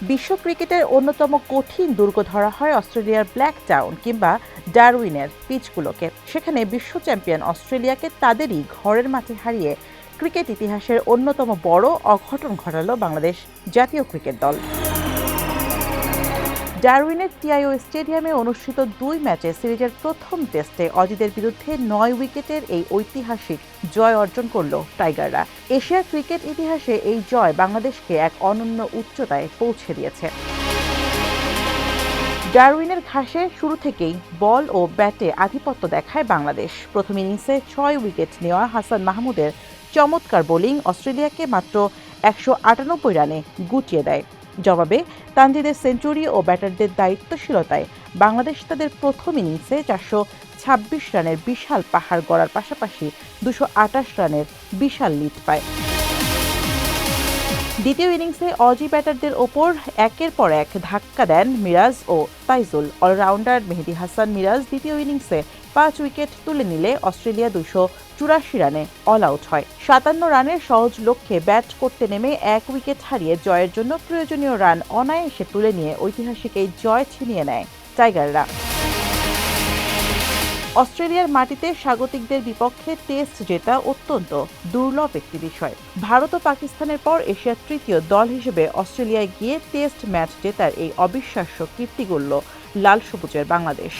বিশ্ব ক্রিকেটের অন্যতম কঠিন দুর্গ ধরা হয় অস্ট্রেলিয়ার ব্ল্যাক টাউন কিংবা ডারউইনের পিচগুলোকে। সেখানে বিশ্ব চ্যাম্পিয়ন অস্ট্রেলিয়াকে তাদেরই ঘরের মাঠে হারিয়ে ক্রিকেট ইতিহাসের অন্যতম বড় অঘটন ঘটালো বাংলাদেশ জাতীয় ক্রিকেট দল। ডারউইনের টিআইও স্টেডিয়ামে অনুষ্ঠিত ২ ম্যাচে সিরিজের প্রথম টেস্টে অজিদের বিরুদ্ধে ৯ উইকেটের এই ঐতিহাসিক জয় অর্জন করল টাইগাররা। এশিয়ার ক্রিকেট ইতিহাসে এই জয় বাংলাদেশকে এক অনন্য উচ্চতায় পৌঁছে দিয়েছে। ডারউইনের ঘাসে শুরু থেকেই বল ও ব্যাটে আধিপত্য দেখায় বাংলাদেশ। প্রথম ইনিংসে ৬ উইকেট নেওয়া হাসান মাহমুদের চমৎকার বোলিং অস্ট্রেলিয়াকে মাত্র ১৯৮ রানে গুটিয়ে দেয়। জবাবে তানজিদের সেঞ্চুরি ও ব্যাটারদের দায়িত্বশীলতায় বাংলাদেশ তাদের প্রথম ইনিংসে ৪২৬ রানের বিশাল পাহাড় গড়ার পাশাপাশি ২২৮ রানের বিশাল লিড পায়। দ্বিতীয় ইনিংসে অজি ব্যাটারদের ওপর একের পর এক ধাক্কা দেন মিরাজ ও তাইজুল। অলরাউন্ডার মেহেদী হাসান মিরাজ দ্বিতীয় ইনিংসে ৫ উইকেট তুলে নিলে অস্ট্রেলিয়া ২৮৪ রানে অল আউট হয়। ৫৭ রানের সহজ লক্ষ্যে ব্যাট করতে নেমে ১ উইকেট হারিয়ে জয়ের জন্য প্রয়োজনীয় রান অনায়াসে তুলে নিয়ে ঐতিহাসিক এই জয় ছিনিয়ে নেয় টাইগাররা। অস্ট্রেলিয়ার মাটিতে স্বাগতিকদের বিপক্ষে টেস্ট জেতা অত্যন্ত দুর্লভ একটি বিষয়। ভারত ও পাকিস্তানের পর এশিয়ার তৃতীয় দল হিসেবে অস্ট্রেলিয়ায় গিয়ে টেস্ট ম্যাচ জেতার এই অবিশ্বাস্য কীর্তি গড়ল লাল সবুজের বাংলাদেশ।